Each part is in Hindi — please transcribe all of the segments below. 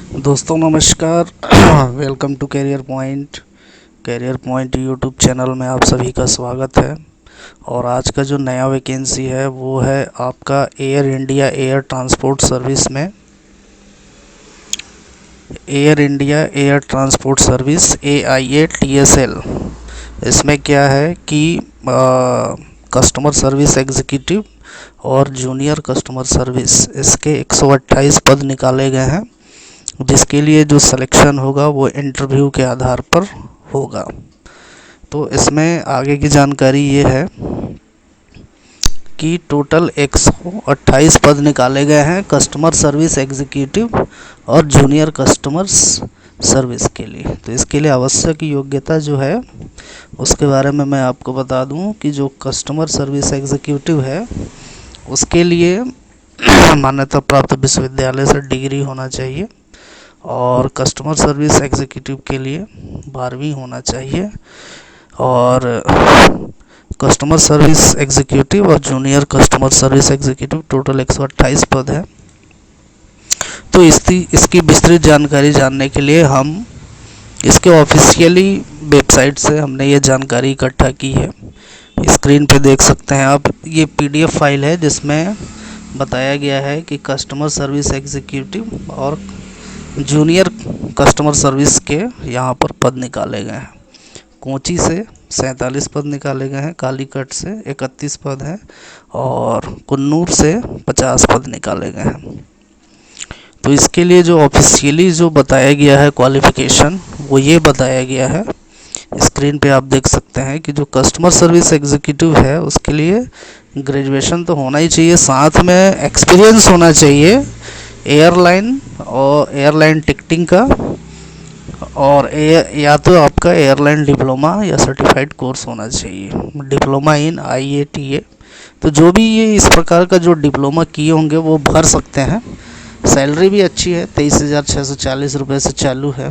दोस्तों नमस्कार। Welcome to career point YouTube channel में आप सभी का स्वागत है। और आज का जो नया वैकेंसी है वो है आपका Air India air transport service में। Air India air transport service AIATSL। इसमें क्या है कि कस्टमर सर्विस एग्जीक्यूटिव और जूनियर कस्टमर सर्विस, इसके 128 पद निकाले गए हैं, जिसके लिए जो सिलेक्शन होगा वो इंटरव्यू के आधार पर होगा। तो इसमें आगे की जानकारी ये है कि टोटल 128 पद निकाले गए हैं कस्टमर सर्विस एग्जीक्यूटिव और जूनियर कस्टमर सर्विस के लिए। तो इसके लिए आवश्यक योग्यता जो है उसके बारे में मैं आपको बता दूं कि जो कस्टमर सर्विस एग्जीक्यूटिव है उसके लिए मान्यता प्राप्त विश्वविद्यालय से डिग्री होना चाहिए, और कस्टमर सर्विस एग्जीक्यूटिव के लिए 12वीं होना चाहिए। और कस्टमर सर्विस एग्जीक्यूटिव और junior customer service executive total 128 पद है। तो इसकी विस्तृत जानकारी जानने के लिए हम इसके ऑफिशियली वेबसाइट से हमने ये जानकारी इकट्ठा की है। स्क्रीन पे देख सकते हैं आप, ये PDF फाइल है जिसमें बताया गया है कि कस्टमर सर्विस एग्जीक्यूटिव और जूनियर कस्टमर सर्विस के यहाँ पर पद निकाले गए हैं। कोची से 47 पद निकाले गए हैं, कालीकट से 31 पद हैं और कुन्नूर से 50 पद निकाले गए हैं। तो इसके लिए जो ऑफिशियली जो बताया गया है क्वालिफ़िकेशन वो ये बताया गया है, स्क्रीन पे आप देख सकते हैं कि जो कस्टमर सर्विस एग्जीक्यूटिव है उसके लिए ग्रेजुएशन तो होना ही चाहिए, साथ में एक्सपीरियंस होना चाहिए एयरलाइन और एयरलाइन टिकटिंग का, और या तो आपका एयरलाइन डिप्लोमा या सर्टिफाइड कोर्स होना चाहिए, डिप्लोमा इन IATA। तो जो भी ये इस प्रकार का जो डिप्लोमा किए होंगे वो भर सकते हैं। सैलरी भी अच्छी है, 23,640 रुपये से चालू है,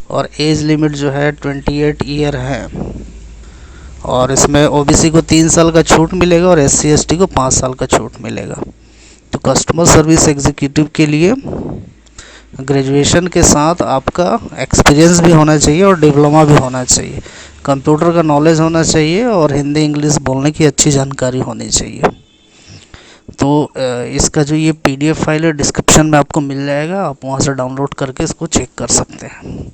और एज लिमिट जो है 28 ईयर है। और इसमें OBC को 3 साल का छूट मिलेगा और SC ST को 5 साल का छूट मिलेगा। तो कस्टमर सर्विस एग्जीक्यूटिव के लिए ग्रेजुएशन के साथ आपका एक्सपीरियंस भी होना चाहिए और डिप्लोमा भी होना चाहिए, कंप्यूटर का नॉलेज होना चाहिए और हिंदी इंग्लिश बोलने की अच्छी जानकारी होनी चाहिए। तो इसका जो ये PDF फाइल है डिस्क्रिप्शन में आपको मिल जाएगा, आप वहाँ से डाउनलोड करके इसको चेक कर सकते हैं।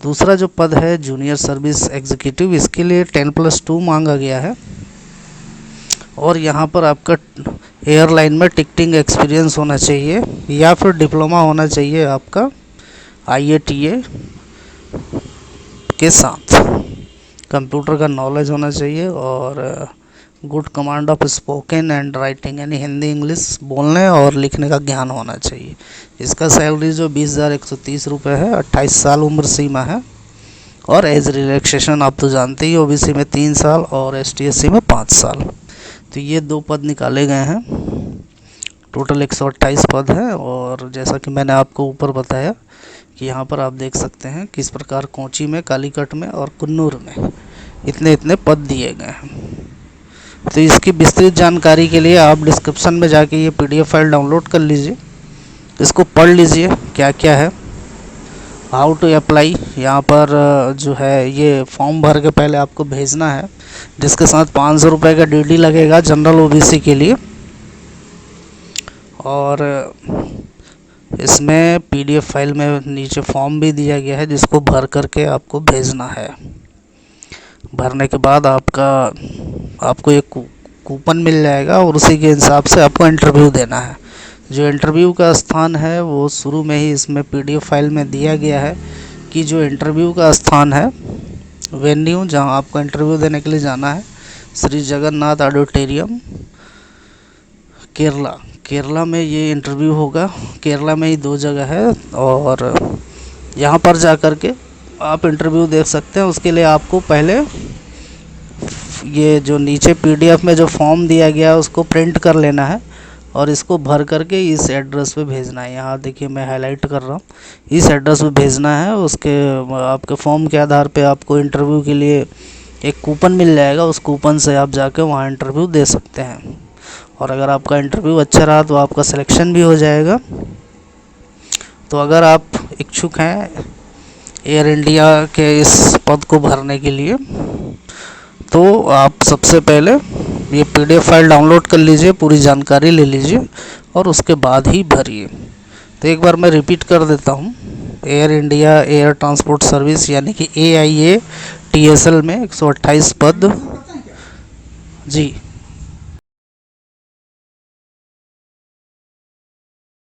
दूसरा जो पद है जूनियर सर्विस एग्जीक्यूटिव, इसके लिए 10+2 मांगा गया है, और यहाँ पर आपका एयरलाइन में टिकटिंग एक्सपीरियंस होना चाहिए या फिर डिप्लोमा होना चाहिए आपका IATA के साथ, कंप्यूटर का नॉलेज होना चाहिए और good command of spoken and writing, यानी हिंदी इंग्लिश बोलने और लिखने का ज्ञान होना चाहिए। इसका सैलरी जो 20,130 रुपये है, 28 साल उम्र सीमा है, और एज रिलैक्सेशन आप तो जानते ही, OBC में 3 साल और ST SC में 5 साल। तो ये 2 पद निकाले गए हैं, टोटल 128 पद हैं। और जैसा कि मैंने आपको ऊपर बताया कि यहाँ पर आप देख सकते हैं किस प्रकार कोची में, कालीकट में और कुन्नूर में इतने इतने पद दिए गए हैं। तो इसकी विस्तृत जानकारी के लिए आप डिस्क्रिप्शन में जाके ये PDF फाइल डाउनलोड कर लीजिए, इसको पढ़ लीजिए क्या क्या है। हाउ टू अप्लाई, यहाँ पर जो है ये फॉर्म भर के पहले आपको भेजना है, जिसके साथ 500 रुपये का DD लगेगा जनरल OBC के लिए। और इसमें PDF फाइल में नीचे फॉर्म भी दिया गया है जिसको भर करके आपको भेजना है। भरने के बाद आपको एक कूपन मिल जाएगा और उसी के हिसाब से आपको इंटरव्यू देना है। जो इंटरव्यू का स्थान है वो शुरू में ही इसमें PDF फाइल में दिया गया है कि जो इंटरव्यू का स्थान है, वेन्यू जहां आपको इंटरव्यू देने के लिए जाना है, श्री जगन्नाथ ऑडिटोरियम, केरला में ये इंटरव्यू होगा। केरला में ही 2 जगह है, और यहाँ पर जा कर के आप इंटरव्यू देख सकते हैं। उसके लिए आपको पहले ये जो नीचे PDF में जो फॉर्म दिया गया है उसको प्रिंट कर लेना है और इसको भर करके इस एड्रेस पे भेजना है। यहाँ देखिए मैं हाईलाइट कर रहा हूँ, इस एड्रेस पे भेजना है। उसके आपके फॉर्म के आधार पे आपको इंटरव्यू के लिए एक कूपन मिल जाएगा, उस कूपन से आप जाके वहाँ इंटरव्यू दे सकते हैं। और अगर आपका इंटरव्यू अच्छा रहा तो आपका सिलेक्शन भी हो जाएगा। तो अगर आप इच्छुक हैं एयर इंडिया के इस पद को भरने के लिए, तो आप सबसे पहले ये PDF फाइल डाउनलोड कर लीजिए, पूरी जानकारी ले लीजिए और उसके बाद ही भरिए। तो एक बार मैं रिपीट कर देता हूँ। Air India air transport service यानी कि AIA TSL में 128 पद जी